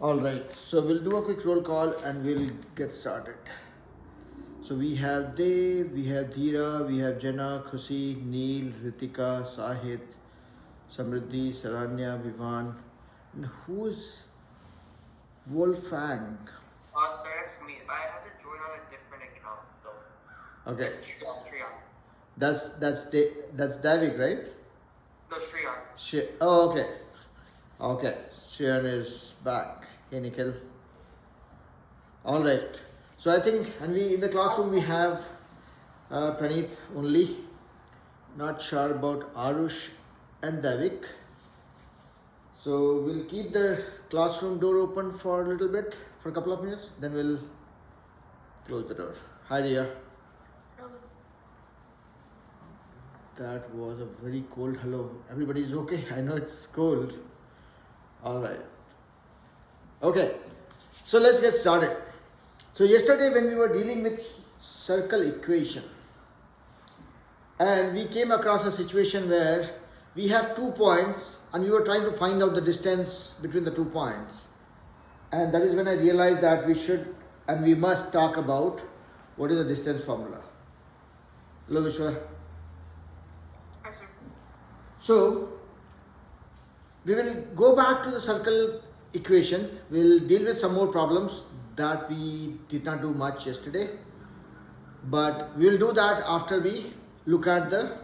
All right, so we'll do a quick roll call and we'll get started. So we have Dev, we have Dheera, we have Jenna, Khushi, Neil, Ritika, Sahit, Samriddhi, Saranya, Vivan, and who's Wolfgang? Sir, it's me. I had to join on a different account, so. Okay, It's Shriyan. that's Davik, right? No, Shriyan. Oh, okay, okay. Shriyan is back. Hey, Nikhil. All right. So I think, and we in the classroom we have Praneeth only. Not sure about Arush and Davik. So we'll keep the classroom door open for a little bit, for a couple of minutes, then we'll close the door. Hi Ria. That was a very cold hello. Everybody's okay? I know it's cold. All right. Okay. So let's get started. So yesterday when we were dealing with circle equation, and we came across a situation where we have 2 points and we were trying to find out the distance between the 2 points. And that is when I realized that we should and we must talk about what is the distance formula. Hello Vishwa. Hi, sir. So we will go back to the circle equation. We'll deal with some more problems that we did not do much yesterday, but we will do that after we look at the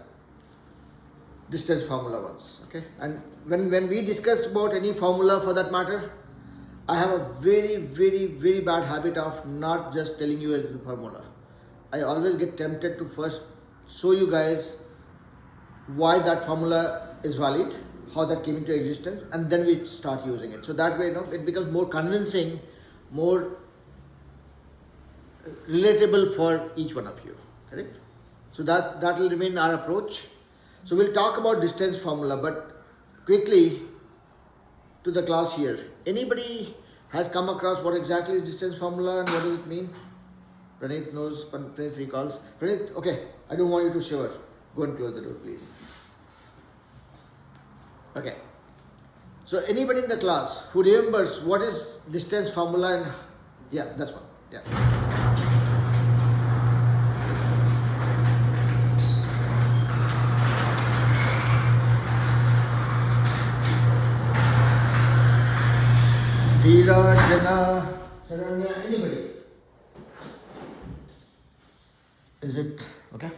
distance formula once. Okay, and when we discuss about any formula for that matter, I have a very bad habit of not just telling you as the formula. I always get tempted to first show you guys why that formula is valid, how that came into existence, and then we start using it. So that way, it becomes more convincing, more relatable for each one of you. Correct? So that will remain our approach. So we'll talk about distance formula, but quickly to the class here. Anybody has come across what exactly is distance formula and what does it mean? Praneeth knows, Praneeth recalls. Praneeth, okay, I don't want you to shiver. Go and close the door, please. Okay. So anybody in the class who remembers what is distance formula and yeah, that's one. Yeah. Dheera, Jenna, Saranya, anybody? Is it okay?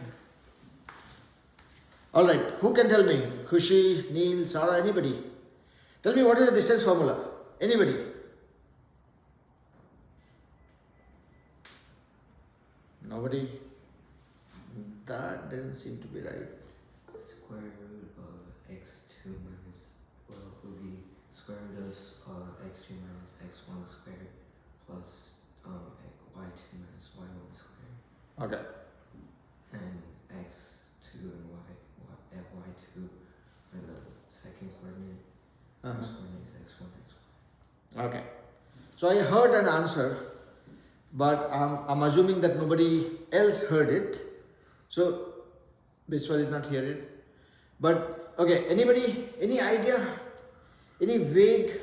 Alright, who can tell me? Khushi, Neil, Sara, anybody? Tell me what is the distance formula? Anybody? Nobody? That doesn't seem to be right. Square root of x2 minus, well, would be square root of x2 minus x1 squared plus y2 minus y1 squared. Okay. And x2 and y2 are the second coordinate. First coordinate is x1, x1. Okay. So I heard an answer, but I'm assuming that nobody else heard it. So Biswa did not hear it. But okay, anybody, any idea, any vague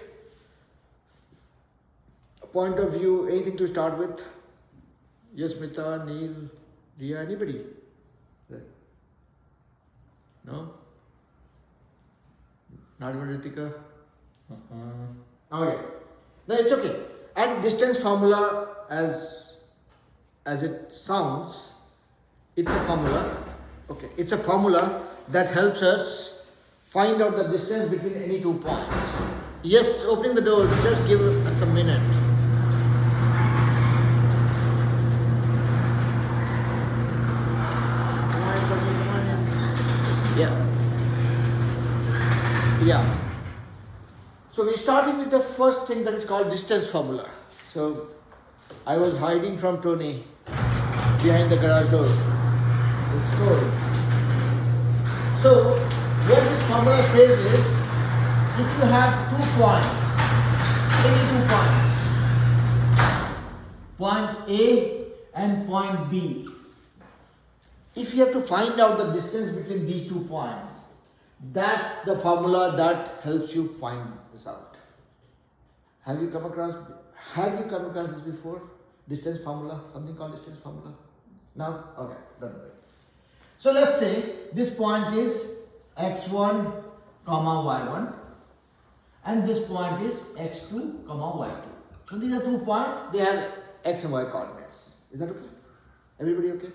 point of view, anything to start with? Yes, Mita, Neil, Ria, anybody? Right. No? Not even Ritika? Okay. No, it's okay. And distance formula, as it sounds, it's a formula. Okay, it's a formula that helps us find out the distance between any 2 points. Yes, opening the door, just give us a minute. Yeah. Yeah. So we're starting with the first thing that is called distance formula. So I was hiding from Tony behind the garage door. It's cold. So what this formula says is, if you have 2 points, any 2 points, point A and point B, if you have to find out the distance between these 2 points, that's the formula that helps you find this out. Have you come across this before? Distance formula, something called distance formula? No? Okay, don't worry. So let's say this point is x1 comma y1 and this point is x2 comma y2. So these are 2 points, they have x and y coordinates. Is that okay? Everybody okay?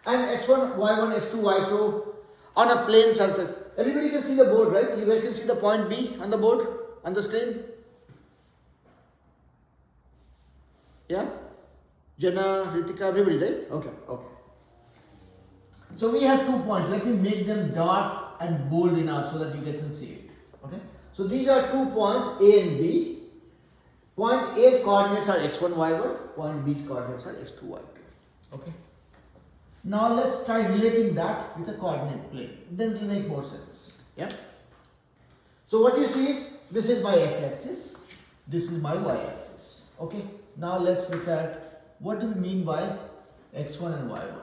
And x1, y1, x2, y2 on a plane surface. Everybody can see the board, right? You guys can see the point B on the board, on the screen? Yeah? Jenna, Ritika, everybody, right? Okay, okay. So we have 2 points. Let me make them dark and bold enough so that you guys can see it. Okay? So these are 2 points, A and B. Point A's coordinates are x1, y1. Point B's coordinates are x2, y2. Okay? Now let's try relating that with a coordinate plane. Then it will make more sense. Yeah? So what you see is, this is my x-axis. This is my y-axis. Okay? Now let's look at what do we mean by x1 and y1.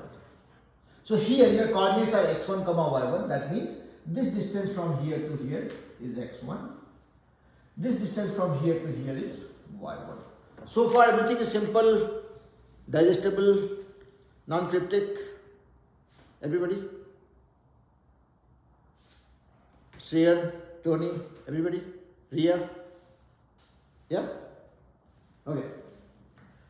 So here your coordinates are x1 comma y1. That means this distance from here to here is x1. This distance from here to here is y1. So far everything is simple, digestible, non-cryptic. Everybody? Shreyan, Tony, everybody? Ria? Yeah? Okay.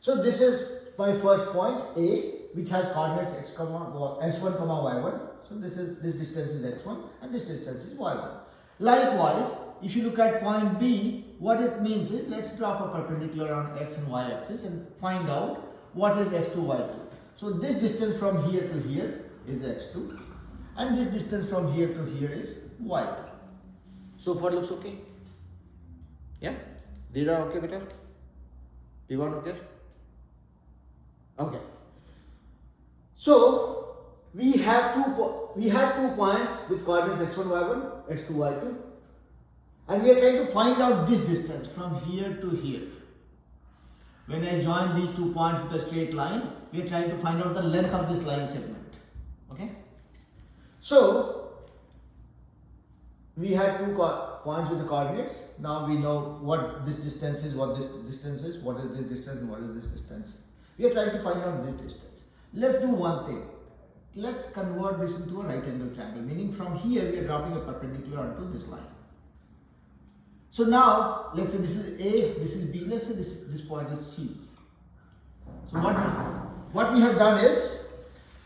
So this is my first point A, which has coordinates x1 comma y1. So this distance is x1 and this distance is y1. Likewise, if you look at point B, what it means is, let's drop a perpendicular on x and y axis and find out what is x2, y2. So this distance from here to here is x2 and this distance from here to here is y2. So far looks okay? Yeah? Dira okay beta? P1 okay? Okay. So we had 2 points with coordinates x1, y1, x2, y2, and we are trying to find out this distance from here to here. When I join these 2 points with a straight line, we are trying to find out the length of this line segment. Okay? So we had 2 points with the coordinates. Now we know what this distance is, what this distance is, what is this distance, and what is this distance. We are trying to find out this distance. Let's do one thing. Let's convert this into a right angle triangle, meaning from here we are dropping a perpendicular onto this line. So now, let's say this is A, this is B, let's say this point is C. So what we have done is,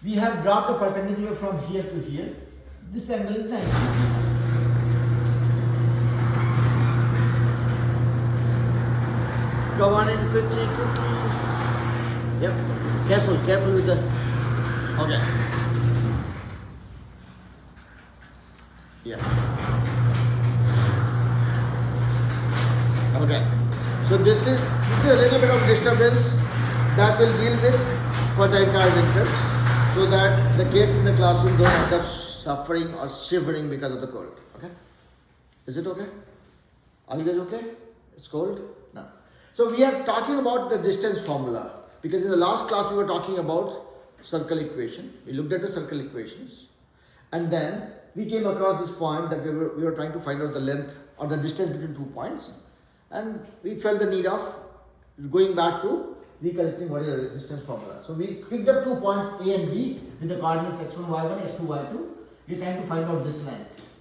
we have dropped a perpendicular from here to here. This angle is 90 degrees. Come on in quickly. Yep. Careful with the. Okay. Yeah. Okay. So this is a little bit of disturbance that we'll deal with for the entire winter, so that the kids in the classroom don't end up suffering or shivering because of the cold. Okay? Is it okay? Are you guys okay? It's cold? No. So we are talking about the distance formula, because in the last class we were talking about circle equation. We looked at the circle equations, and then we came across this point that we were trying to find out the length or the distance between 2 points, and we felt the need of going back to recollecting what is the distance formula. So we picked up 2 points A and B with the coordinates x1, y1, x2, y2. We are trying to find out this length.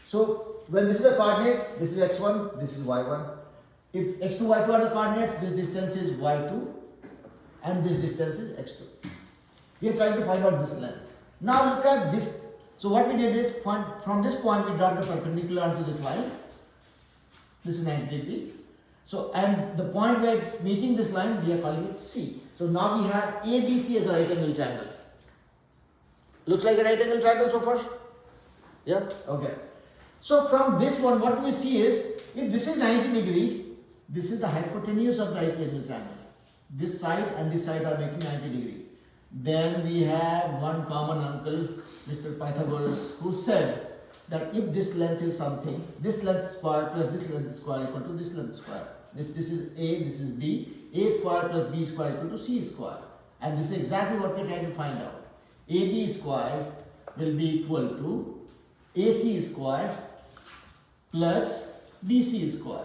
So when this is a coordinate, this is x1, this is y1. If x2, y2 are the coordinates, this distance is y2 and this distance is x2. We are trying to find out this length. Now look at this. So what we did is, from this point we dropped a perpendicular onto this line. This is 90 degrees. So, and the point where it's meeting this line, we are calling it C. So now we have ABC as a right angle triangle. Looks like a right angle triangle so far? Yeah? Okay. So from this one, what we see is, if this is 90 degree, this is the hypotenuse of the right angle triangle. This side and this side are making 90 degree. Then we have one common uncle, Mr. Pythagoras, who said that if this length is something, this length square plus this length square equal to this length square. If this is A, this is B, A square plus B square equal to C square. And this is exactly what we are trying to find out. AB square will be equal to AC square plus BC square.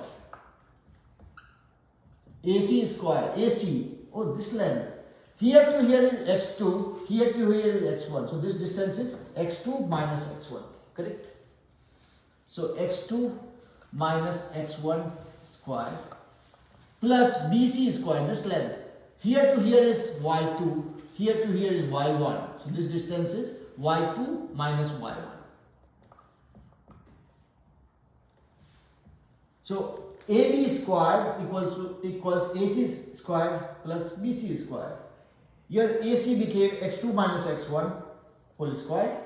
AC square, AC, oh this length. Here to here is x2, here to here is x1. So this distance is x2 minus x1, correct? So x2 minus x1 square plus BC square, this length. Here to here is y2, here to here is y1. So this distance is y2 minus y1. So AB squared equals AC squared plus BC squared. Your AC became x2 minus x1 whole squared.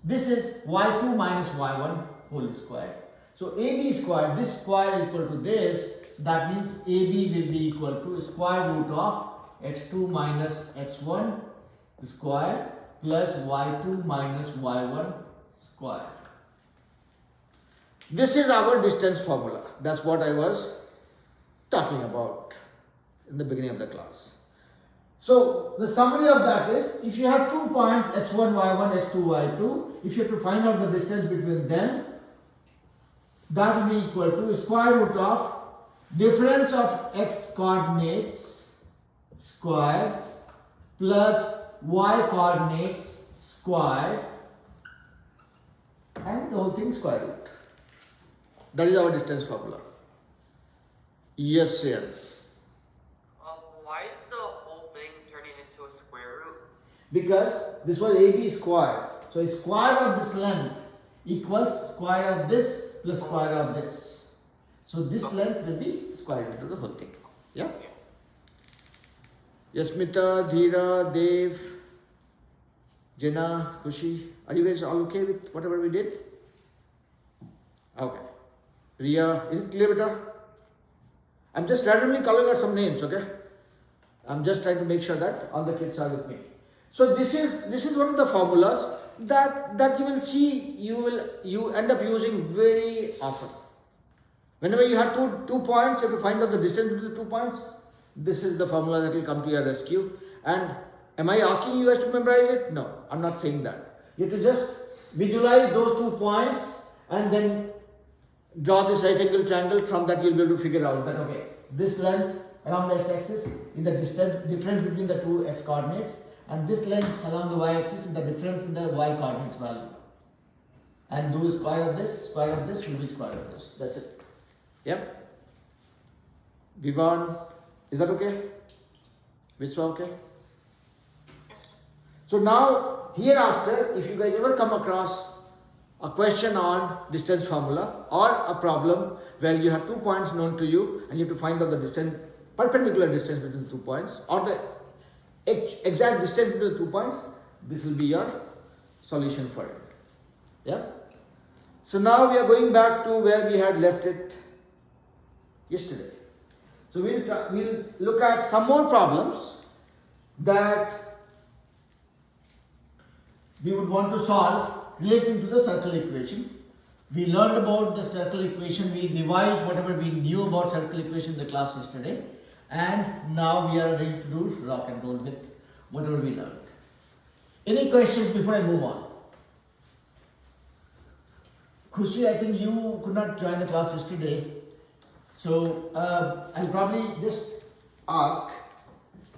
This is y2 minus y1 whole squared. So AB squared, this square is equal to this. That means AB will be equal to square root of x2 minus x1 square plus y2 minus y1 square. This is our distance formula. That's what I was talking about in the beginning of the class. So the summary of that is, if you have 2 points x1, y1, x2, y2, if you have to find out the distance between them, that will be equal to square root of difference of x coordinates square plus y coordinates square and the whole thing square root. That is our distance formula. Yes, sir. Why is the whole thing turning into a square root? Because this was AB square. So square of this length equals square of this plus square of this. So this length will be square root of the whole thing. Yeah? Yasmita, Dheera, Dev, Jenna, Kushi. Are you guys all okay with whatever we did? Okay. Ria, is it clear, beta? I'm just randomly calling out some names, okay? I'm just trying to make sure that all the kids are with me. So this is one of the formulas that you will see you end up using very often. Whenever you have two points, you have to find out the distance between the 2 points. This is the formula that will come to your rescue. And am I asking you guys to memorize it? No, I'm not saying that. You have to just visualize those 2 points and then draw this right angle triangle. From that you'll be able to figure out that okay, this length along the x-axis is the difference between the 2 x coordinates, and this length along the y-axis is the difference in the y coordinates value. And do square of this will be square of this. That's it. Yep. Vivan, is that okay? Viswa, okay? So now, hereafter, if you guys ever come across a question on distance formula or a problem where you have 2 points known to you and you have to find out the distance, perpendicular distance between the 2 points or the exact distance between the 2 points, this will be your solution for it. Yeah? So now we are going back to where we had left it yesterday. So we'll look at some more problems that we would want to solve relating to the circle equation. We learned about the circle equation, we revised whatever we knew about circle equation in the class yesterday, and now we are ready to do rock and roll with whatever we learned. Any questions before I move on? Khushi, I think you could not join the class yesterday, so I'll probably just ask,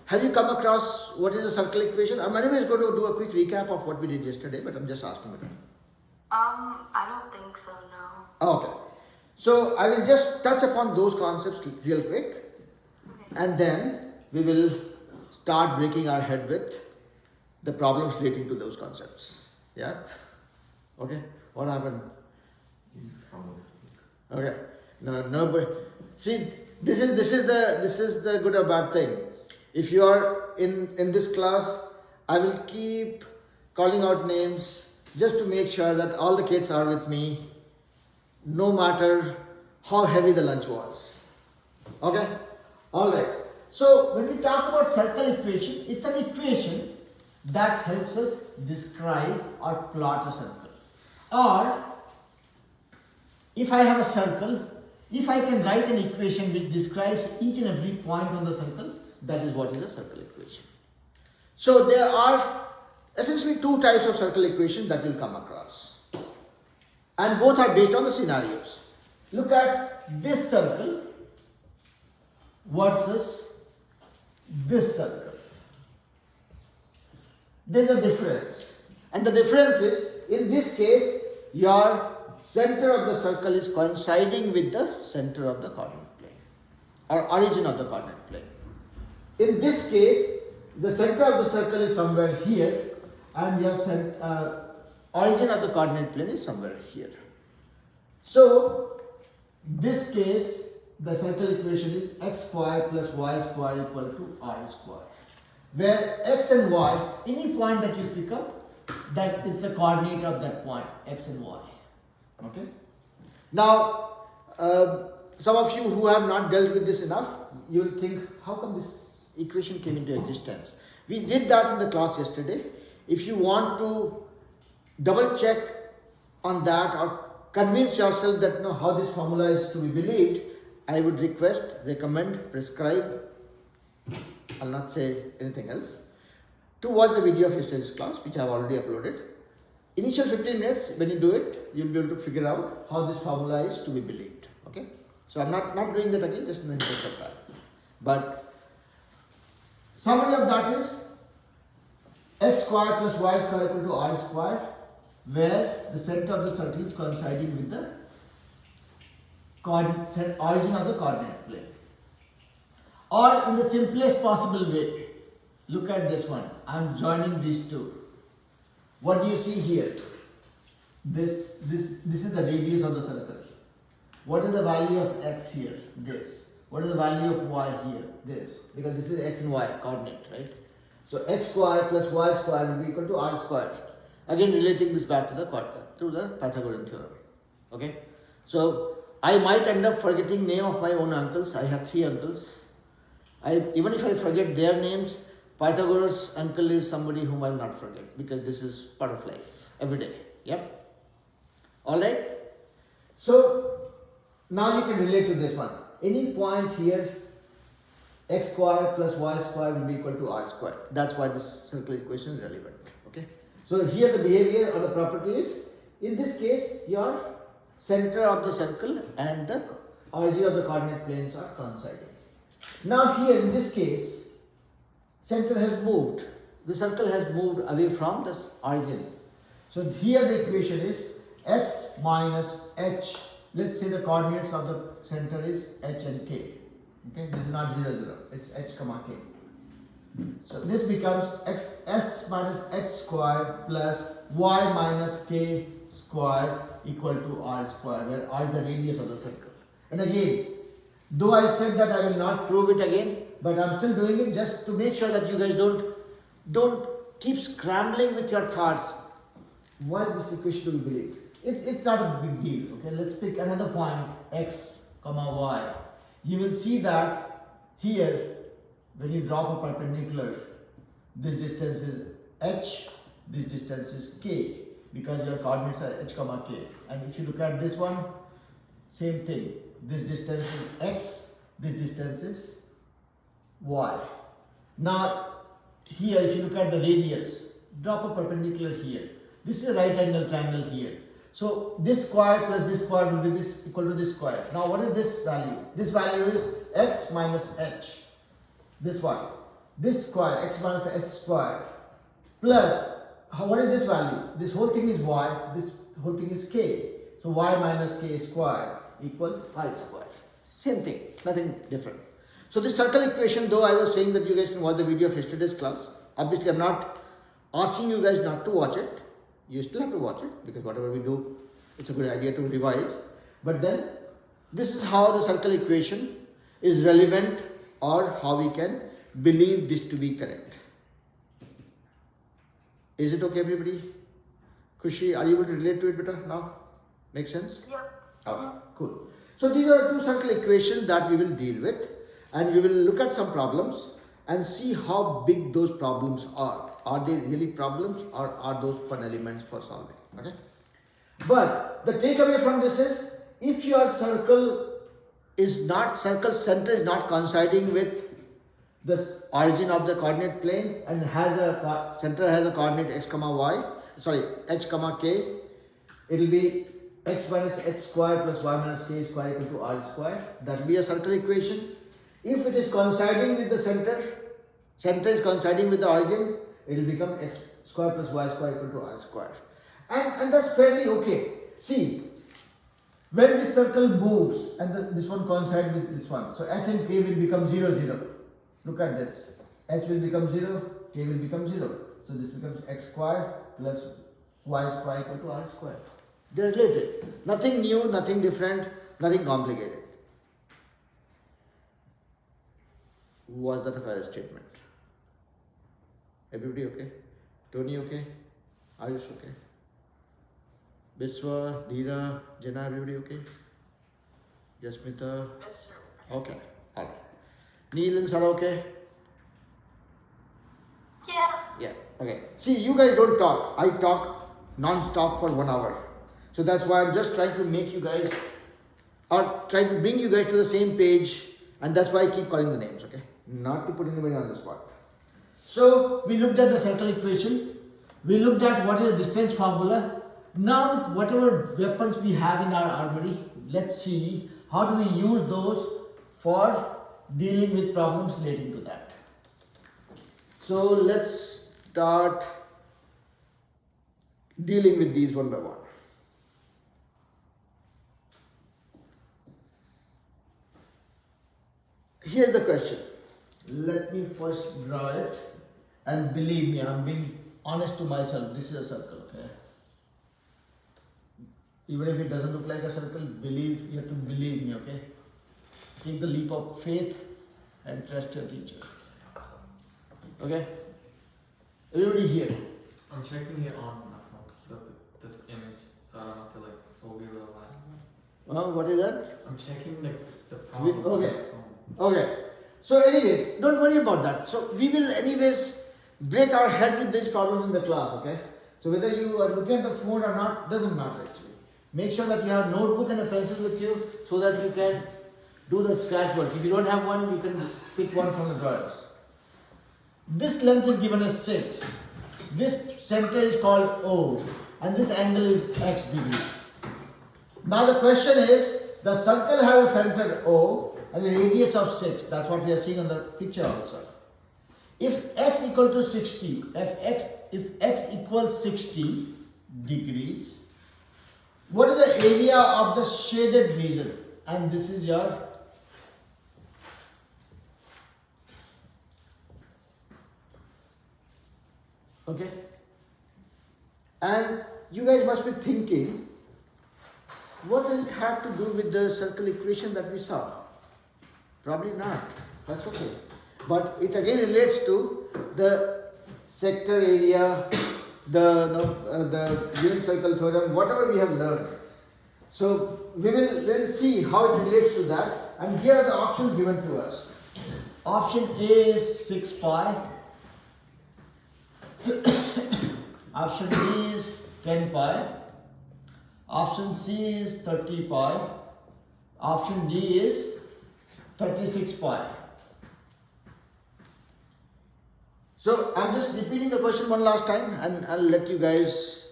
have you come across what is the circle equation? I'm anyways going to do a quick recap of what we did yesterday, but I'm just asking it. I don't think so, no. Okay. So I will just touch upon those concepts real quick, Okay. and then we will start breaking our head with the problems relating to those concepts. Yeah? Okay. What happened? He's falling asleep. Okay. No, but see, this is the good or bad thing. If you are in this class, I will keep calling out names just to make sure that all the kids are with me, no matter how heavy the lunch was. Okay? Alright. So when we talk about circle equation, it's an equation that helps us describe or plot a circle. Or if I have a circle, if I can write an equation which describes each and every point on the circle, that is what is a circle equation. So there are essentially 2 types of circle equations that you'll come across. And both are based on the scenarios. Look at this circle. versus this circle. There's a difference. And the difference is, in this case, your center of the circle is coinciding with the center of the coordinate plane or origin of the coordinate plane. In this case, the center of the circle is somewhere here and your origin of the coordinate plane is somewhere here. So, this case, the circle equation is x square plus y square equal to r square, where x and y, any point that you pick up, that is the coordinate of that point, x and y. Okay. Now, some of you who have not dealt with this enough, you will think, how come this equation came into existence? We did that in the class yesterday. If you want to double check on that or convince yourself that how this formula is to be believed, I would recommend, prescribe, I'll not say anything else, to watch the video of yesterday's class, which I have already uploaded. Initial 15 minutes, when you do it, you'll be able to figure out how this formula is to be believed. Okay? So I'm not doing that again, just in the interest of time. But summary of that is x square plus y square equal to r square, where the center of the circle is coinciding with the origin of the coordinate plane. Or in the simplest possible way, look at this one. I am joining these two. What do you see here? This is the radius of the circle. What is the value of x here? This. What is the value of y here? This. Because this is x and y coordinate, right? So x square plus y square will be equal to r square. Again, relating this back to the Pythagorean theorem. Okay? So I might end up forgetting name of my own uncles. I have 3 uncles. Even if I forget their names, Pythagoras' uncle is somebody whom I will not forget, because this is part of life every day. Yep. Alright? So now you can relate to this one. Any point here, x square plus y square will be equal to r square. That's why this circle equation is relevant. Okay? So here the behavior or the property is, in this case, your center of the circle and the origin of the coordinate planes are coinciding. Now here in this case, center has moved. The circle has moved away from the origin. So here the equation is x minus h. Let's say the coordinates of the center is h and k. Okay, this is not 0, 0. It's h comma k. So this becomes x minus h square plus y minus k square equal to r square, where r is the radius of the circle. And again, though I said that I will not prove it again, but I'm still doing it just to make sure that you guys don't keep scrambling with your thoughts. Why this equation to be believed? It's not a big deal. Okay, let's pick another point, x comma y. You will see that here, when you drop a perpendicular, this distance is h, this distance is k, because your coordinates are h comma k. And if you look at this one, same thing. This distance is x, this distance is y. Now here, if you look at the radius, drop a perpendicular here. This is a right angle triangle here. So this square plus this square will be this equal to this square. Now what is this value? This value is x minus h. This one. This square, x minus h square, plus what is this value? This whole thing is y, this whole thing is k. So y minus k square equals r square. Same thing, nothing different. So this circle equation, though I was saying that you guys can watch the video of yesterday's class, obviously I'm not asking you guys not to watch it. You still have to watch it, because whatever we do, it's a good idea to revise. But then, this is how the circle equation is relevant, or how we can believe this to be correct. Is it okay, everybody? Kushi, are you able to relate to it better now? Make sense? Yep. Okay, cool. So these are 2 circle equations that we will deal with, and we will look at some problems and see how big those problems are. Are they really problems, or are those fun elements for solving? Okay. But the takeaway from this is, if your circle center is not coinciding with the origin of the coordinate plane and center has a coordinate h comma k, it will be x minus h square plus y minus k square equal to r square. That will be a circle equation. If it is coinciding with the center, center is coinciding with the origin, it will become x square plus y square equal to r square. And that's fairly okay. See, when this circle moves and this one coincides with this one, so h and k will become 0, 0. Look at this. H will become 0, k will become 0. So this becomes x square plus y square equal to r square. They are related. Nothing new, nothing different, nothing complicated. Was that a fair statement? Everybody okay? Tony okay? Ayush okay? Biswa, Dheera, Jana, everybody okay? Jasmita? Yes, sir. Okay, alright. Neil and Sarah okay? Yeah. Yeah, okay. See, you guys don't talk. I talk non-stop for 1 hour. So that's why I'm just trying to make you guys, or trying to bring you guys to the same page, and that's why I keep calling the names, okay? Not to put anybody on the spot. So, we looked at the circle equation. We looked at what is the distance formula. Now, with whatever weapons we have in our armory, let's see how do we use those for dealing with problems relating to that. So, let's start dealing with these one by one. Here's the question. Let me first draw it, and believe me, I'm being honest to myself. This is a circle, okay? Even if it doesn't look like a circle, you have to believe me, okay? Take the leap of faith and trust your teacher. Okay? Everybody here. I'm checking it on my phone, the image, so I don't have to like solely rely on it. What is that? I'm checking the problem on Okay. my phone. Okay. So anyways, don't worry about that. So we will anyways break our head with these problems in the class, okay? So whether you are looking at the phone or not, doesn't matter actually. Make sure that you have a notebook and a pencil with you so that you can do the scratch work. If you don't have one, you can pick one from the drawers. This length is given as 6. This center is called O, and this angle is x degree. Now the question is, the circle has a center O and a radius of 6. That's what we are seeing on the picture also. If x equal to 60, if x equals 60 degrees, what is the area of the shaded region? And this is your okay. And you guys must be thinking, what does it have to do with the circle equation that we saw? Probably not. That's okay. But it again relates to the sector area, the unit circle theorem, whatever we have learned. So we'll see how it relates to that. And here are the options given to us. Option A is 6 pi. Option B is 10 pi. Option C is 30 pi. Option D is 36 pi. So I'm just repeating the question one last time and I'll let you guys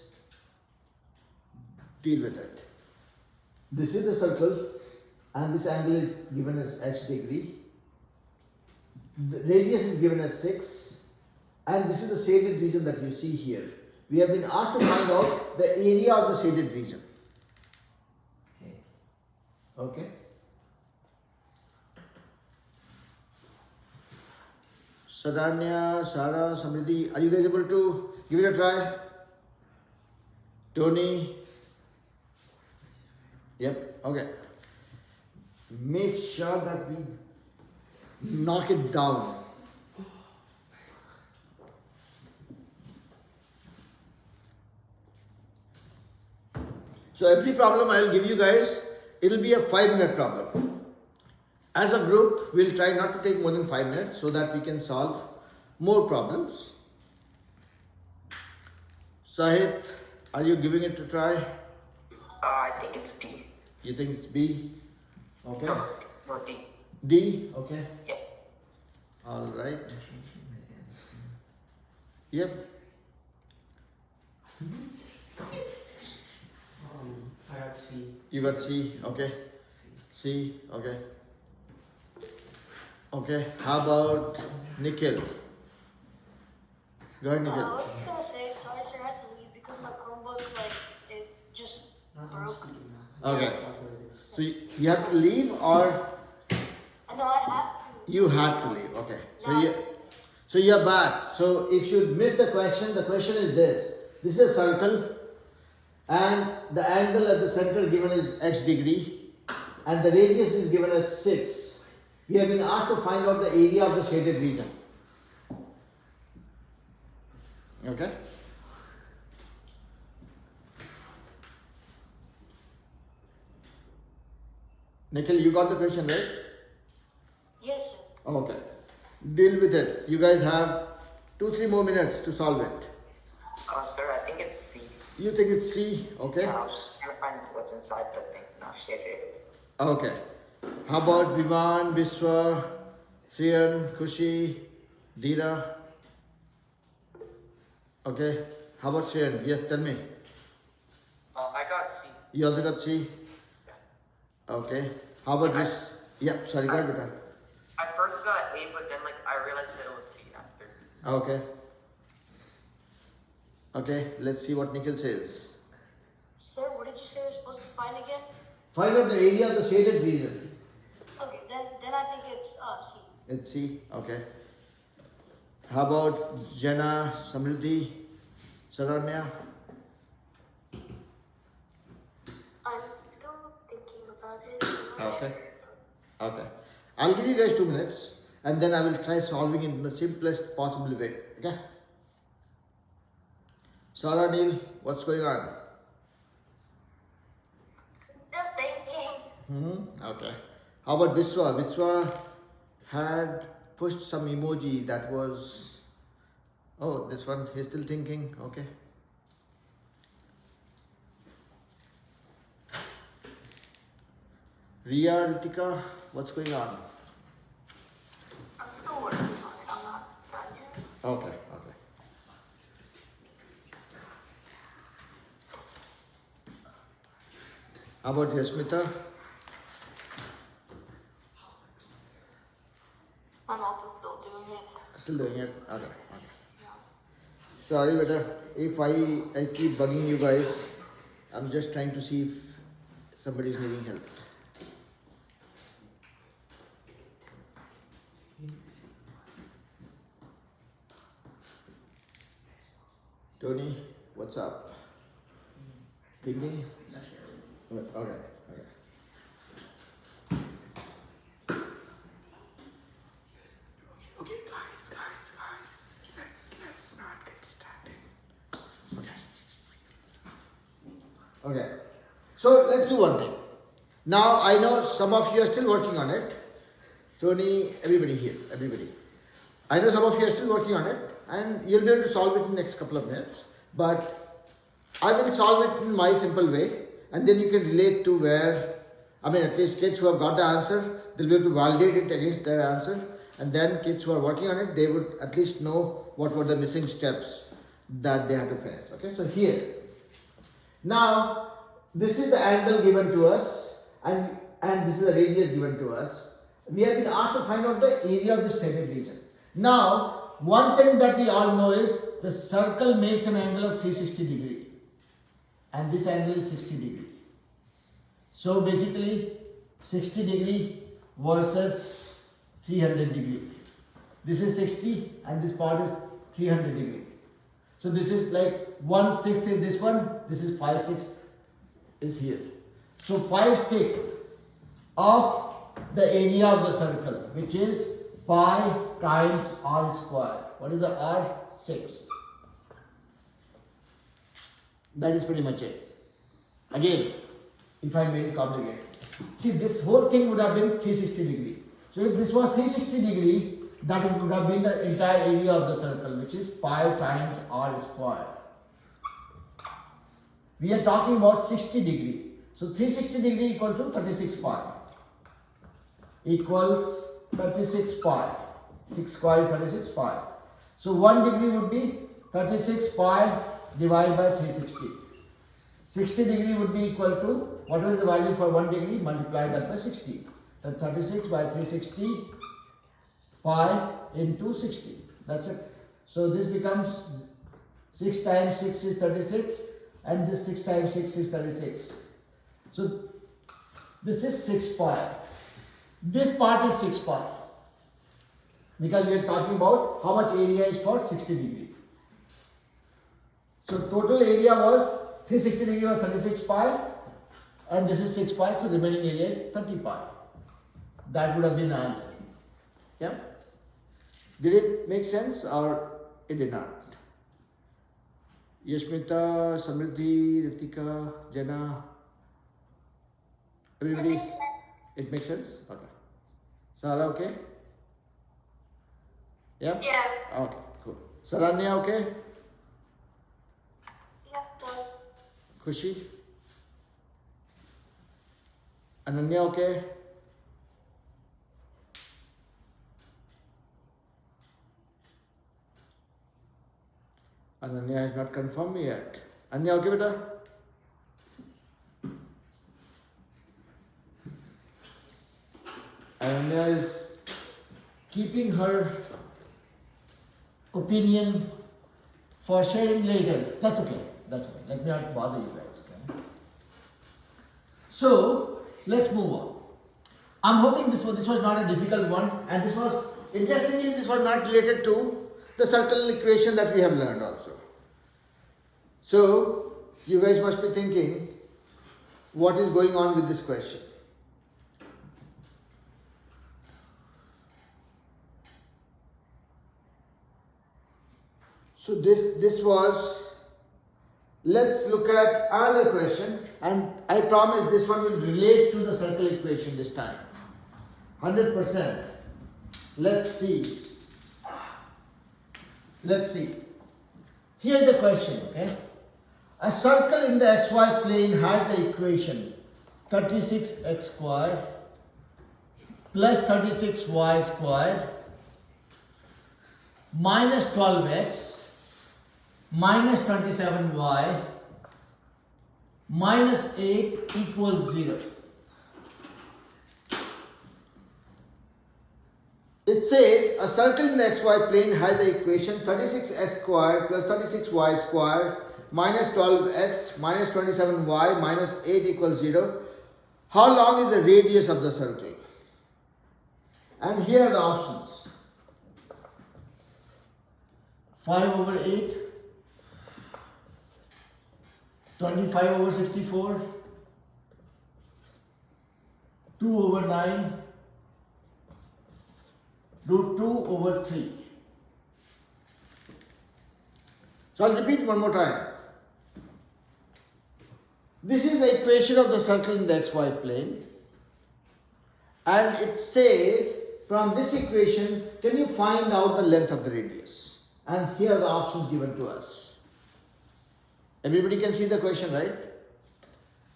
deal with it. This is the circle and this angle is given as h degree. The radius is given as 6 and this is the shaded region that you see here. We have been asked to find out the area of the shaded region. Okay. Sadanya, Sarah, Samriddhi, are you guys able to give it a try? Tony? Yep, okay. Make sure that we knock it down. So every problem I will give you guys, it will be a 5-minute problem. As a group, we will try not to take more than 5 minutes so that we can solve more problems. Sahit, are you giving it a try? I think it's D. You think it's B? Okay. No, D. D? Okay. Yeah. Alright. Yep. I got C. You got C? Okay. C? Okay. Okay, how about Nikhil? Go ahead, I Nikhil. was just gonna say, sorry sir, I had to leave because my Chromebook, like, it just broke. Okay, so you have to leave or I know I had to. you had to leave. Okay, No. so you're back. So if you missed the question is this. This is a circle and the angle at the center given is x degree and the radius is given as 6. We have been asked to find out the area of the shaded region. Okay? Nikhil, you got the question right? Yes, sir. Okay. Deal with it. You guys have 2-3 more minutes to solve it. Sir, I think it's C. You think it's C? Okay. Yeah, I was just trying to find what's inside the thing. Now shaded. Okay. How about Vivan, Biswa, Sian, Kushi, Dira? Okay. How about Sian? Yes, tell me. I got C. You also got C? Okay. How about this? Yeah, sorry, go ahead, beta. I first got A, but then like I realized that it was C after. Okay. Okay, let's see what Nikhil says. Sir, what did you say we're supposed to find again? Find out the area of the shaded region. Okay, then I think it's C. Let's see. Okay. How about Jana, Samruddhi, Saranya? I'm still thinking about it. Okay. Okay. I'll give you guys 2 minutes and then I will try solving it in the simplest possible way. Okay? Sarah Neil, what's going on? Still thinking. Okay. How about Biswa? Biswa had pushed some emoji that was. Oh, this one, he's still thinking. Okay. Ria, Ritika, what's going on? I'm still working on it. I'm not done yet. Okay, okay. How about Yasmita? I'm also still doing it. Still doing it? Okay, okay. Sorry, beta. If I keep bugging you guys, I'm just trying to see if somebody's needing help. Tony, what's up? Thinking? Okay, okay. Okay, guys, let's not get distracted. Okay. Okay. So let's do one thing. Now I know some of you are still working on it. Tony, everybody here, everybody. I know some of you are still working on it and you'll be able to solve it in the next couple of minutes. But I will solve it in my simple way and then you can relate to where, I mean at least kids who have got the answer, they'll be able to validate it against their answer. And then kids who are working on it, they would at least know what were the missing steps that they had to finish. Okay, so here. Now, this is the angle given to us and this is the radius given to us. We have been asked to find out the area of the shaded region. Now, one thing that we all know is the circle makes an angle of 360 degree and this angle is 60 degree. So basically 60 degree versus 300 degree. This is 60 and this part is 300 degree. So this is like 1/6 is this one, this is 5/6 is here. So 5/6 of the area of the circle, which is pi times r square. What is the r? 6. That is pretty much it. Again, if I made it complicated. See, this whole thing would have been 360 degree. So if this was 360 degree, that would have been the entire area of the circle, which is pi times r square. We are talking about 60 degree. So 360 degree equals to 36 pi. Equals 36 pi. 6 square is 36 pi. So 1 degree would be 36 pi divided by 360. 60 degree would be equal to, what is the value for 1 degree? Multiply that by 60. So 36 by 360 pi into 60. That's it. So this becomes 6 times 6 is 36 and this 6 times 6 is 36. So this is 6 pi. This part is 6 pi. Because we are talking about how much area is for 60 degree. So total area was 360 degree was 36 pi and this is 6 pi, so remaining area is 30 pi. That would have been the answer. Yeah? Did it make sense or it did not? Yashmita, Samriddhi, Ritika, Jana, everybody? It makes sense. It makes sense? Okay. Sarah, okay? Yeah? Yeah. Okay, cool. Saranya, okay? Yeah. Well, Khushi? Ananya, okay? Ananya has not confirmed me yet. Anya, okay, beta? Ananya is keeping her opinion for sharing later. That's okay. That's okay. Let me not bother you guys. Okay? So let's move on. I'm hoping this was not a difficult one, and this was interestingly this was not related to the circle equation that we have learned also. So you guys must be thinking, what is going on with this question? So this was, let's look at another question, and I promise this one will relate to the circle equation this time. 100%. Let's see. Let's see. Here's the question, okay? A circle in the xy plane has the equation 36x squared plus 36y squared minus 12x minus 27y minus 8 equals 0. It says a circle in the xy plane has the equation 36x squared plus 36y squared minus 12x minus 27y minus 8 equals 0. How long is the radius of the circle? And here are the options. 5 over 8, 25 over 64, 2 over 9, root 2 over 3. So I'll repeat one more time. This is the equation of the circle in the xy plane, and it says from this equation, can you find out the length of the radius? And here are the options given to us. Everybody can see the question, right?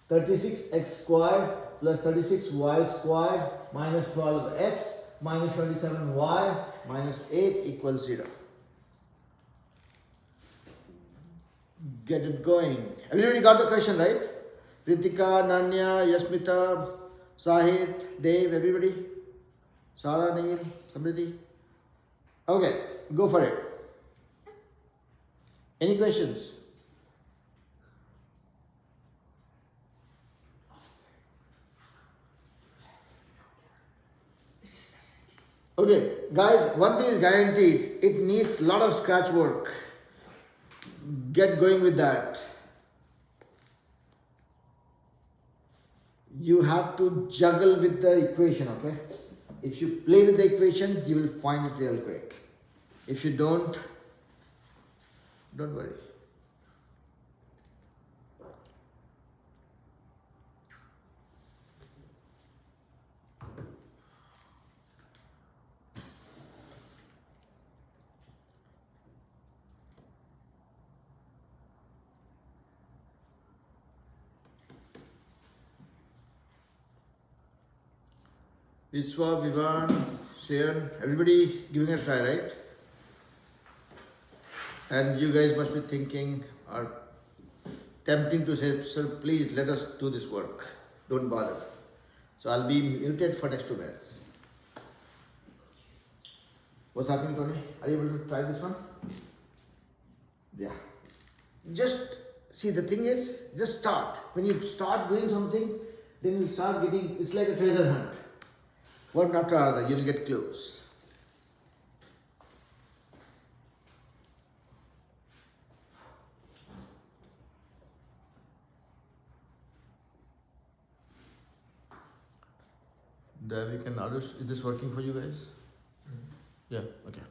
36x squared plus 36y squared minus 12x minus 27y minus 8 equals 0. Get it going. Everybody got the question, right? Ritika, Nanya, Yasmita, Sahit, Dave, everybody? Sarah, Neil, Samriddhi? Okay, go for it. Any questions? Okay, guys, one thing is guaranteed, it needs a lot of scratch work. Get going with that. You have to juggle with the equation, okay? If you play with the equation, you will find it real quick. If you don't worry. Viswa, Vivan, Shayan, everybody giving it a try, right? And you guys must be thinking or tempting to say, sir, please let us do this work. Don't bother. So I'll be muted for next 2 minutes. What's happening, Tony? Are you able to try this one? Yeah. Just see, the thing is, just start. When you start doing something, then you start getting, it's like a treasure hunt. One after another, you'll get clues. Davik and Arush, is this working for you guys? Yeah, okay.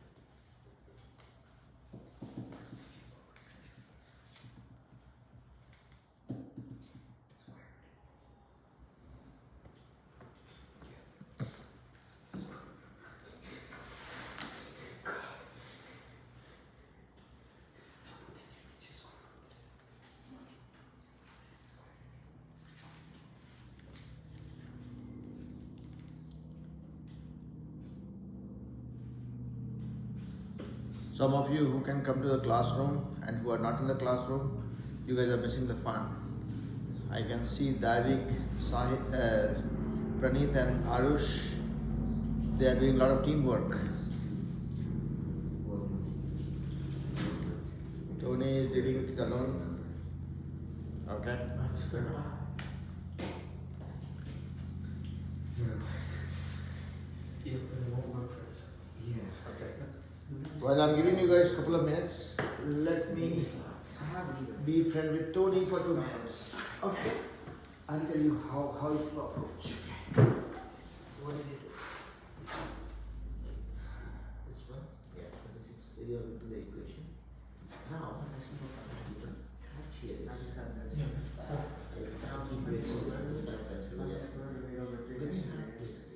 Some of you who can come to the classroom and who are not in the classroom, you guys are missing the fun. I can see Davik, Praneeth and Arush, they are doing a lot of teamwork. Tony is dealing with it alone. Okay. That's good. It won't work for us. Yeah. Okay. While I'm giving you guys a couple of minutes, let me be friend with Tony for 2 minutes. Okay. I'll tell you how you approach. What did you do? This one? Yeah, 36 area into the equation. Now, I see what I'm doing. Catch here. Now just have this. Now keep it so that it's not that serious. When you have this,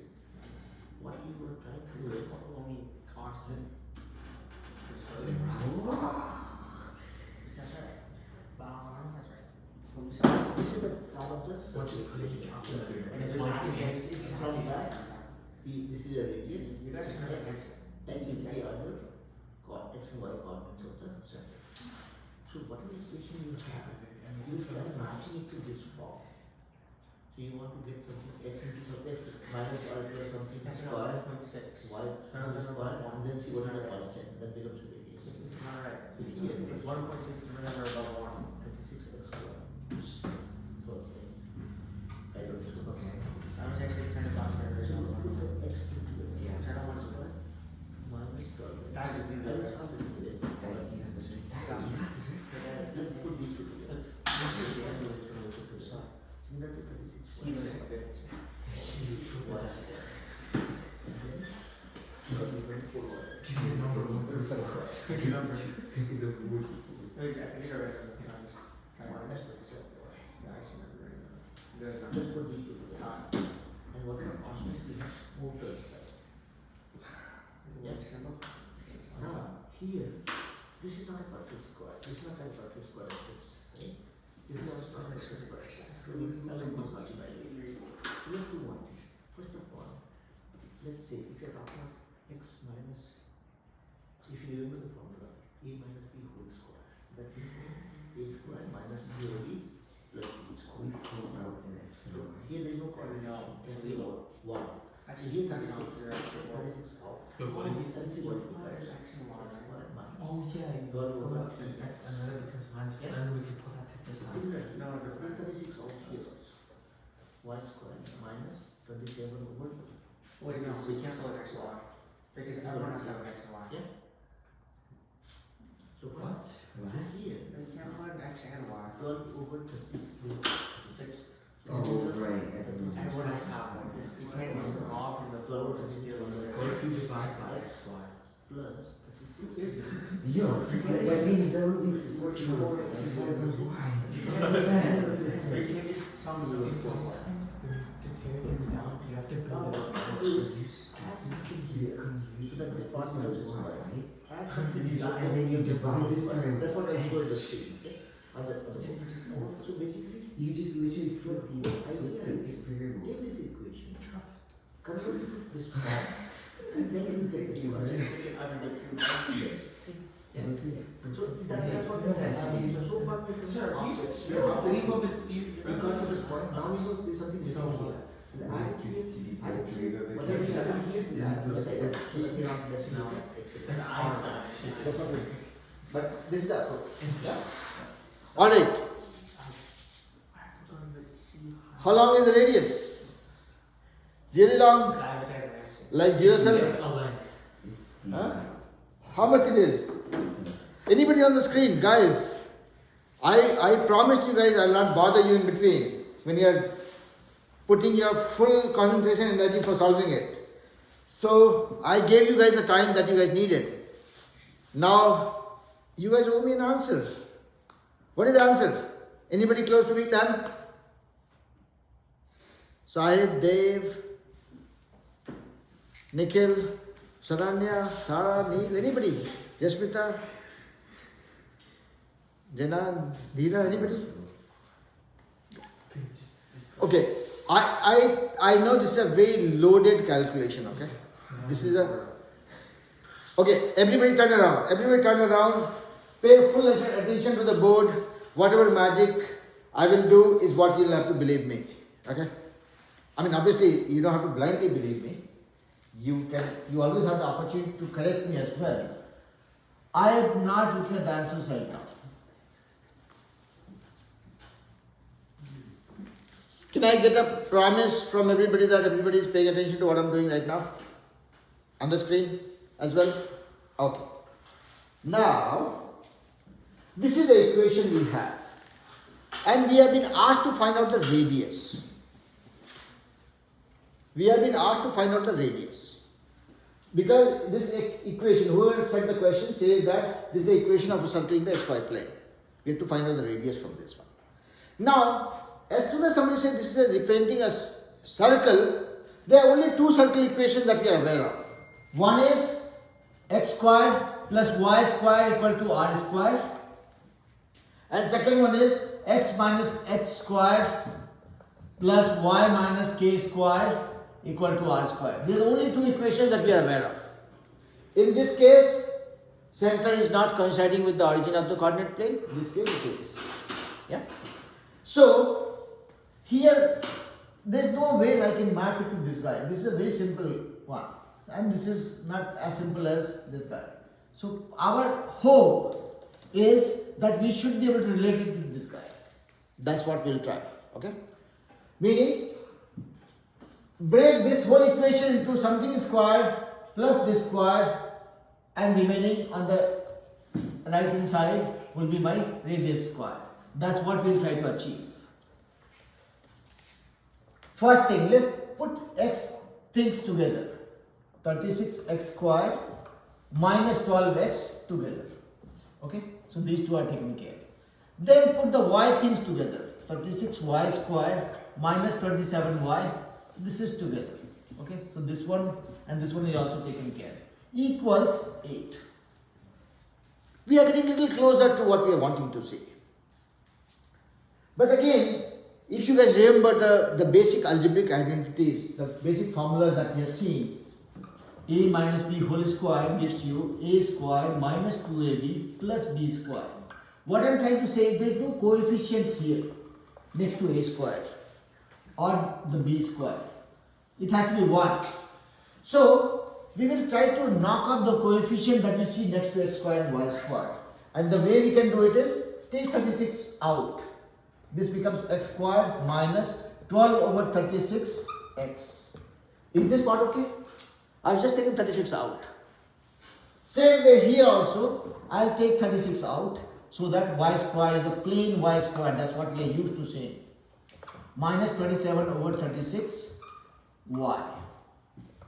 what you were trying to do is only constant. That's right. This is the side of this. Once you put it in the calculator, And it's it's one not against it's from that. This is a radius. X is the other x and y coordinates of the center. So whatever equation you have, you can matching it to this form. So you want to get something x into the x minus or plus something square, y to the square, and then see what is the constant. That becomes a radius. It's not right. It's here. It's 1.6 remember above 1. 36 x square. So it's like, I don't know. Okay. I was actually trying to box my So original you put one. the x into the Yeah, I don't want to square minus 12. That would be I the- was how this is. Daddy, you have this right? Daddy, you have this right? Let's put these two together. This is the end of it. So similar to 36. See what's the difference. I think it's alright. You know, just kind of messed with it. Yeah, I see that right now. There's not. Just put these two together. And what are constants we have moved to the side. Yeah. Simple. Now, here, this is not a perfect square. This is not a perfect square like this. Right? This is also not a perfect square. So we need to do something like this. So let's do one thing. First of all, let's say if you're talking about x minus, if you remember the formula, a minus b whole square. That means a square minus b over b plus b square. So here there is no correlation. It's zero, 1. Actually, Here that's 36, not correct. 36 out. But what did he say? And see what you have. X and Y. Oh yeah, you Twelve pull over out the three. x and then it becomes minus Yeah. and then we can pull that to this side. Similarly, No, no, no. 36 out here also. Y square minus 27 over 2. Wait, no, we can't put X and Y. Because everyone has to have an X and Y. Yeah. So What? So here, We can't put an X and Y. 12 over 36. Oh, right. Everyone has to have one. You can't just go off from the floor to steal What if you divide by X x, y? plus 36. Is it? Yo, that means that would be 44 x times y. You can't just sum the Sometimes to tear things down, you have to build it up. Add something here. So that this part becomes a square. Add something here. And then you divide this by That's what I showed the screen. Okay? On the so basically, You just literally flip the take variables. this equation, convert it to this form, and then you get this one. So that's what we have. So far we can Sir, after- you we are halfway. believe of this, We got to this point. Now we know there's something missing So here. What did you say? Yes, it's not this. No. That's Einstein. That's what we do. But this is the approach. Yeah? Alright. How long is the radius? Really long? Like Duracell? It's a length. Huh? How much it is? Anybody on the screen? Guys, I promised you guys I'll not bother you in between when you are putting your full concentration and energy for solving it. So I gave you guys the time that you guys needed. Now you guys owe me an answer. What is the answer? Anybody close to being done? Sahib, Dave, Nikhil, Saranya, Sara, Neil, anybody? Jasmita, Jana, Dheera, anybody? Okay, I know this is a very loaded calculation, okay? This is a... Okay, everybody turn around. Everybody turn around. Pay full attention to the board. Whatever magic I will do is what you'll have to believe me, okay? I mean, obviously, you don't have to blindly believe me. You always have the opportunity to correct me as well. I am not looking at the answers right now. Can I get a promise from everybody that everybody is paying attention to what I'm doing right now? On the screen as well? Okay. Now, this is the equation we have. And we have been asked to find out the radius. We have been asked to find out the radius. Because this equation, whoever set the question says that this is the equation of a circle in the xy plane. We have to find out the radius from this one. Now, as soon as somebody says this is representing a circle, there are only two circle equations that we are aware of. One is x squared plus y squared equal to r squared. And second one is x minus h squared plus y minus k squared equal to r squared. These are the only two equations that we are aware of. In this case, center is not coinciding with the origin of the coordinate plane. In this case, it is. Yeah. So, here, there is no way I can map it to this guy. This is a very simple one. And this is not as simple as this guy. So, our hope is that we should be able to relate it to this guy. That's what we'll try. Okay? Meaning, break this whole equation into something squared plus this squared, and remaining on the right hand side will be my radius squared. That's what we'll try to achieve. First thing, let's put x things together. 36x squared minus 12x together. Okay? So these two are taken care of. Then put the y things together. 36y squared minus 27y. This is together. Okay? So this one and this one is also taken care of. Equals 8. We are getting a little closer to what we are wanting to see. But again, if you guys remember the basic algebraic identities, the basic formulas that we have seen, a minus b whole square gives you a square minus 2ab plus b square. What I am trying to say is there is no coefficient here next to a square or the b square. It has to be 1. So, we will try to knock off the coefficient that you see next to x square and y square. And the way we can do it is take 36 out. This becomes x squared minus 12 over 36x. Is this part okay? I've just taken 36 out. Same way here also, I'll take 36 out so that y square is a plain y square. That's what we are used to saying. Minus 27 over 36 y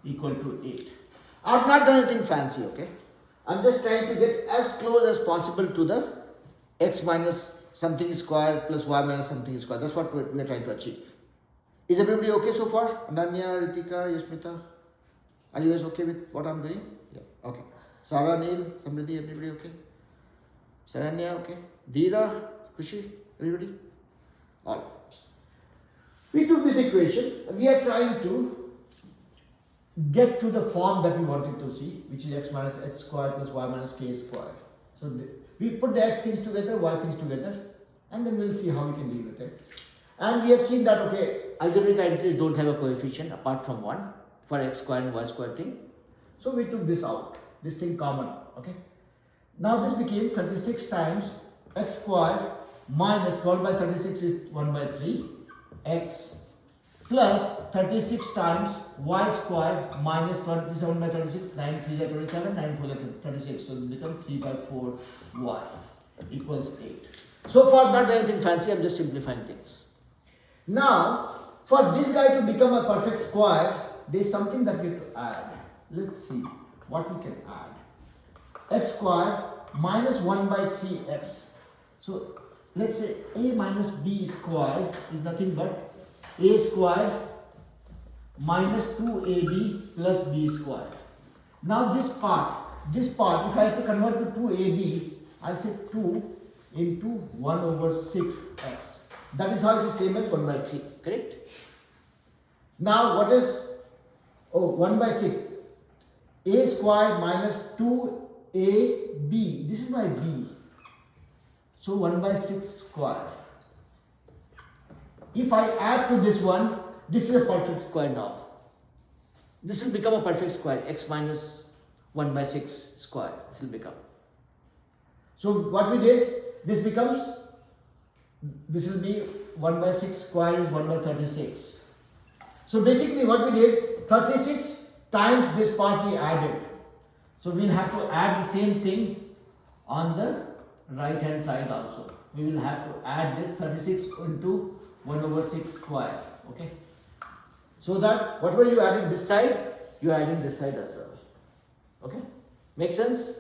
equal to 8. I've not done anything fancy, okay? I'm just trying to get as close as possible to the x minus something square plus y minus something square. That's what we are trying to achieve. Is everybody okay so far? Ananya, Ritika, Yashmita? Are you guys okay with what I'm doing? Yeah. Okay. Sarah, Neil, Samriddhi, everybody okay? Saranya, okay? Dheera, Kushi, everybody? All right. We took this equation. We are trying to get to the form that we wanted to see, which is x minus h squared plus y minus k squared. So we put the x things together, y things together, and then we'll see how we can deal with it. And we have seen that, okay, algebraic identities don't have a coefficient apart from 1 for x square and y square thing. So we took this out, this thing common, okay. Now this became 36 times x squared minus 12 by 36 is 1 by 3 x plus 36 times y squared minus 27 by 36, 9 3 is 27, 9 4 is 36. So it becomes 3 by 4 y equals 8. So far not anything fancy, I'm just simplifying things. Now for this guy to become a perfect square, there is something that we have to add. Let's see what we can add. X squared minus 1 by 3x. So let's say a minus b squared is nothing but a squared minus 2ab plus b squared. Now this part, if I have to convert to 2ab, I'll say 2 into 1 over 6x. That is how it is same as 1 by 3, correct? Now what is, 1 by 6. A squared minus 2ab, this is my b. So 1 by 6 square. If I add to this one, this is a perfect square now. This will become a perfect square, x minus 1 by 6 square, this will become. So what we did, this will be 1 by 6 square is 1 by 36. So basically what we did, 36 times this part we added. So we'll have to add the same thing on the right hand side also. We will have to add this 36 into 1 over 6 square. Okay. So that whatever you adding this side, you are adding this side as well. Okay. Make sense?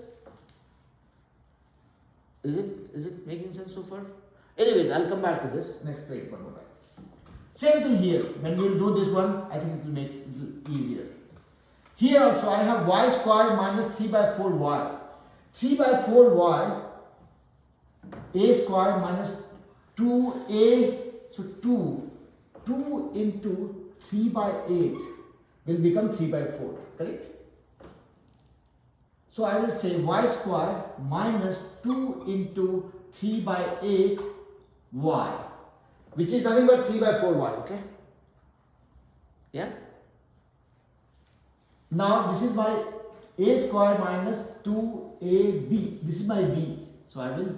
Is it making sense so far? Anyways, I'll come back to this next page one more time. Same thing here. When we will do this one, I think it will make it easier. Here also I have y square minus 3 by 4y. 3 by 4y, a square minus 2a, so 2 into 3 by 8 will become 3 by 4, correct? So I will say y square minus 2 into 3 by 8 y, which is nothing but 3 by 4 y, okay? Yeah? Now this is my a square minus 2ab, this is my b, so I will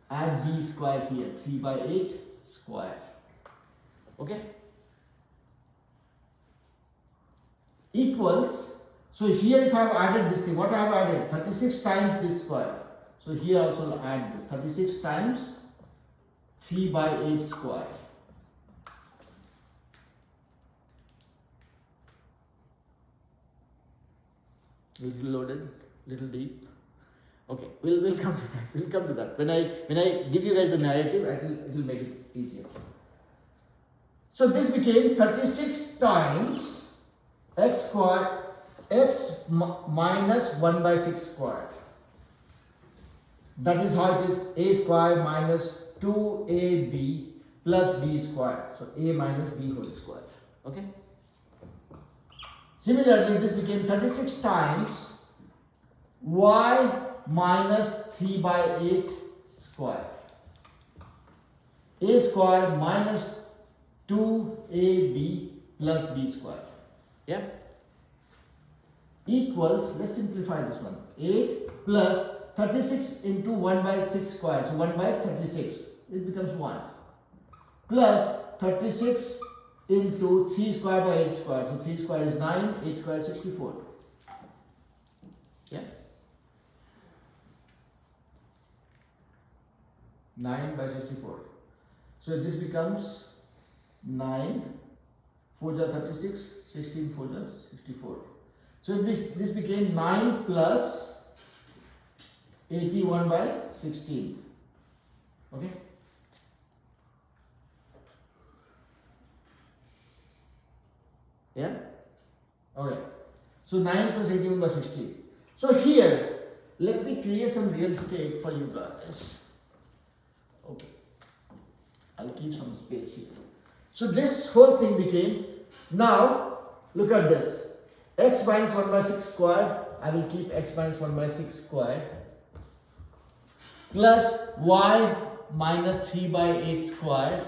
add b square here, 3 by 8 square, okay? Equals, so here if I have added this thing, what I have added? 36 times this square. So here also I'll add this, 36 times 3 by 8 square. Little loaded, little deep. Okay, we'll come to that. We'll come to that. When I give you guys the narrative, it will make it easier. So this became 36 times x squared, x minus 1 by 6 squared. That is how it is, a square minus 2ab plus b squared. So a minus b whole square. Okay. Similarly, this became 36 times y minus 3 by 8 square. A square minus 2ab plus b square. Yeah? Equals, let's simplify this one. 8 plus 36 into 1 by 6 square. So 1 by 36. It becomes 1. Plus 36 into 3 square by 8 square. So 3 square is 9, 8 square is 64. Yeah? 9 by 64. So this becomes 9, 4 is 36, 16, 4 is 64. So this became 9 plus 81 by 16. Okay? Yeah? Okay. So 9 plus 81 by 16. So here, let me create some real estate for you guys. Okay. I'll keep some space here. So this whole thing became, now look at this. X minus 1 by 6 square, I will keep x minus 1 by 6 square, plus y minus 3 by 8 square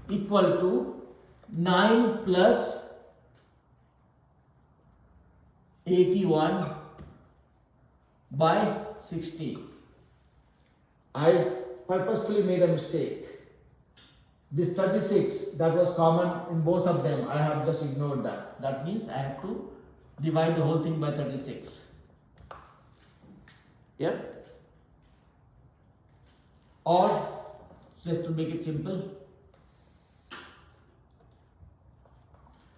equal to 9 plus 81 by 16. I purposefully made a mistake. This 36 that was common in both of them, I have just ignored that. That means I have to divide the whole thing by 36. Yeah? Or just to make it simple,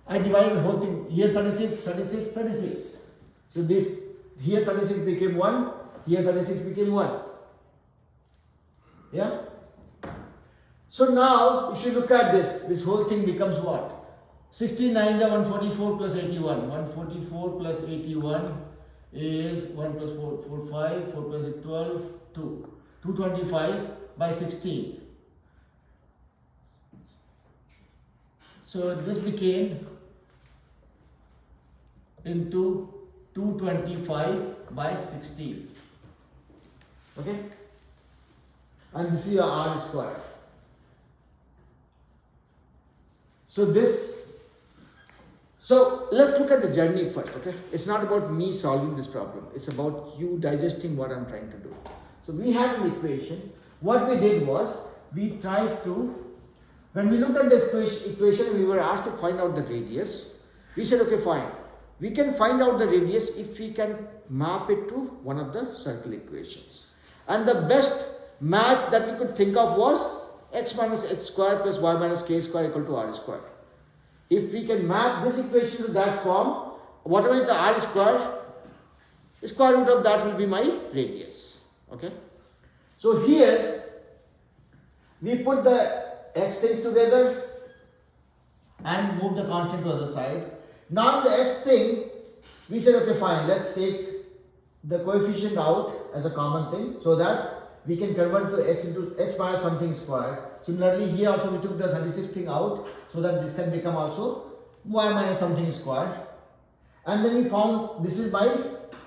I divided the whole thing. Here 36, 36, 36. So this, here 36 became 1, here 36 became 1. Yeah? So now, if you look at this whole thing becomes what? 69 is 144 plus 81. 144 plus 81 is 1 plus 4, 4, 5, 4 plus 8, 12, 2. 225 by 16. So this became into 225 by 16. Okay? And this is your R square. So let's look at the journey first, okay? It's not about me solving this problem. It's about you digesting what I'm trying to do. So we had an equation. What we did was, we tried to, when we looked at this equation, we were asked to find out the radius. We said, okay, fine. We can find out the radius if we can map it to one of the circle equations. And the best match that we could think of was x minus h square plus y minus k square equal to r square. If we can map this equation to that form, whatever is the r square, the square root of that will be my radius. Okay. So here we put the x things together and move the constant to the other side. Now the x thing, we said, okay, fine, let's take the coefficient out as a common thing so that we can convert to x into x minus something square. Similarly, here also we took the 36 thing out so that this can become also y minus something square. And then we found this is my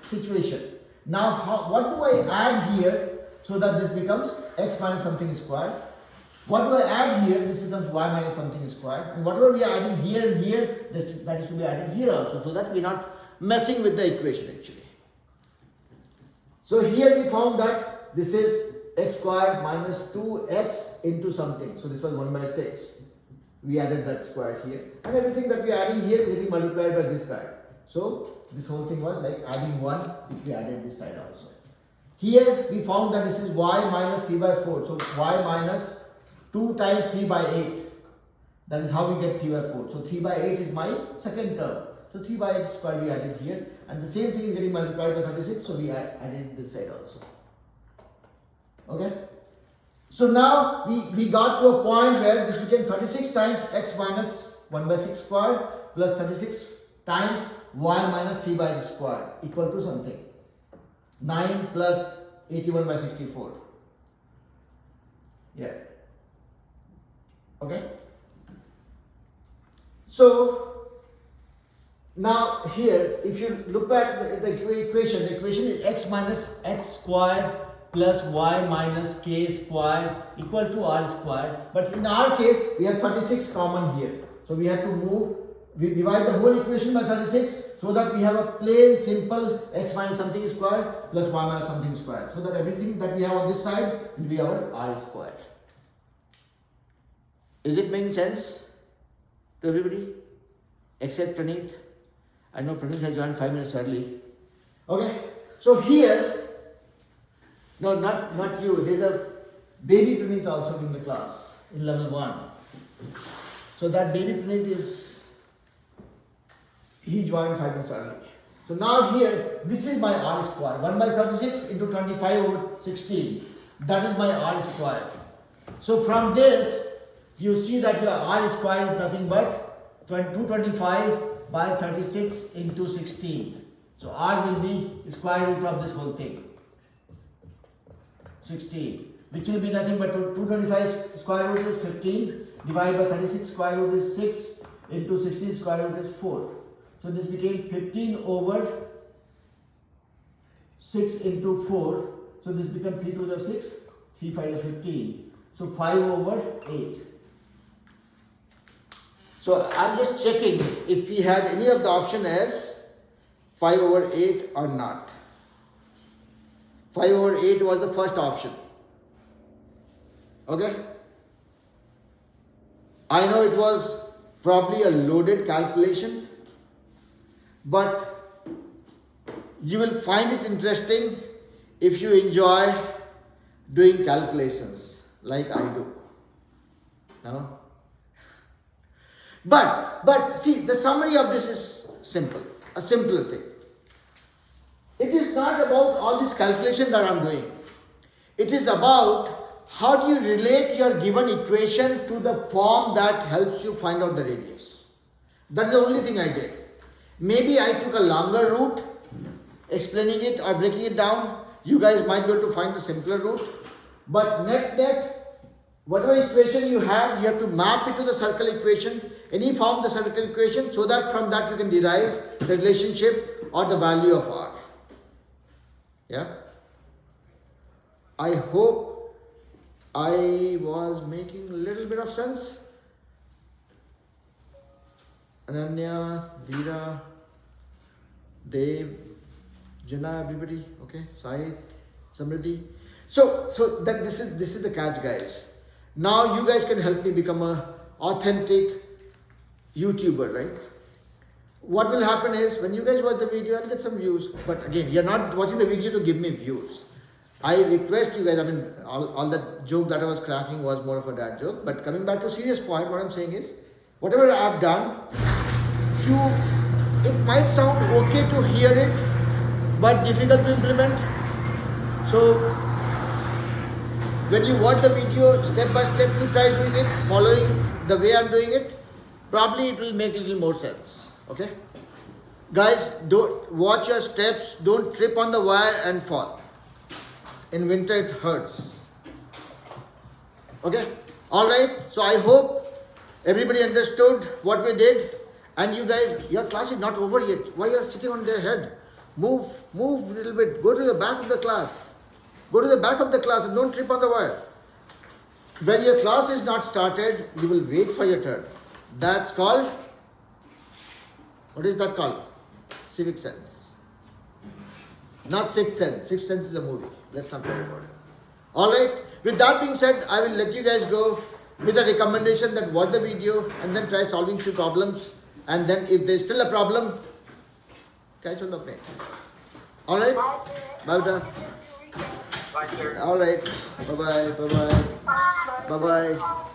situation. Now, what do I add here so that this becomes x minus something square? What do I add here? This becomes y minus something square. And whatever we are adding here and here, that is to be added here also, so that we are not messing with the equation actually. So here we found that this is x squared minus 2x into something. So this was 1 by 6. We added that square here. And everything that we are adding here is getting multiplied by this guy. So this whole thing was like adding 1, which we added this side also. Here we found that this is y minus 3 by 4. So y minus 2 times 3 by 8. That is how we get 3 by 4. So 3 by 8 is my second term. So 3 by 8 square we added here. And the same thing is getting multiplied by 36. So we added this side also. Okay. So now we got to a point where this became 36 times x minus 1 by 6 square plus 36 times y minus 3 by 8 square equal to something. 9 plus 81 by 64. Yeah. Okay. So now here, if you look at the equation is x minus h square plus y minus k square equal to r square. But in our case, we have 36 common here. So we have to move, we divide the whole equation by 36 so that we have a plain simple x minus something square plus y minus something square. So that everything that we have on this side will be our r square. Is it making sense to everybody? Except Praneeth. I know Praneeth has joined 5 minutes early. Okay. So here, no, not you. There's a baby Praneeth also in the class in level 1. So that baby Praneeth is, he joined 5 minutes early. So now here, this is my r square. 1 by 36 into 25 over 16. That is my r square. So from this, you see that your r square is nothing but 225 by 36 into 16. So r will be square root of this whole thing. 16, which will be nothing but 225 square root is 15, divided by 36 square root is 6, into 16 square root is 4. So this became 15 over 6 into 4. So this becomes 3 2 is 6, 3 5 is 15. So 5 over 8. So I'm just checking if we had any of the option as 5 over 8 or not. 5 over 8 was the first option. Okay? I know it was probably a loaded calculation, but you will find it interesting if you enjoy doing calculations like I do. No? But see, the summary of this is simple, a simpler thing. It is not about all this calculation that I'm doing. It is about how do you relate your given equation to the form that helps you find out the radius. That is the only thing I did. Maybe I took a longer route explaining it or breaking it down. You guys might be able to find the simpler route. But net, whatever equation you have to map it to the circle equation, any form of the circle equation, so that from that you can derive the relationship or the value of R. Yeah? I hope I was making a little bit of sense. Ananya, Veera, Dave, Jana, everybody, okay? Sai, Samriddhi. So that this is the catch, guys. Now you guys can help me become a authentic YouTuber, right? What will happen is when you guys watch the video, I'll get some views. But again, you're not watching the video to give me views. I request you guys, I mean, all that joke that I was cracking was more of a dad joke. But coming back to a serious point, what I'm saying is, whatever I've done, it might sound okay to hear it, but difficult to implement. So when you watch the video step by step, you try doing it, following the way I'm doing it, probably it will make a little more sense. Okay? Guys, don't watch your steps, don't trip on the wire and fall. In winter it hurts. Okay? Alright, so I hope everybody understood what we did. And you guys, your class is not over yet. Why are you sitting on their head? Move a little bit. Go to the back of the class. Go to the back of the class and don't trip on the wire. When your class is not started, you will wait for your turn. That's called, what is that called? Civic sense. Not Sixth Sense. Sixth Sense is a movie. Let's not worry about it. Alright, with that being said, I will let you guys go with a recommendation that watch the video and then try solving few problems. And then if there's still a problem, catch on the plane. Alright? Bye. Bye, sir. Alright. Bye-bye. Bye-bye. Bye-bye.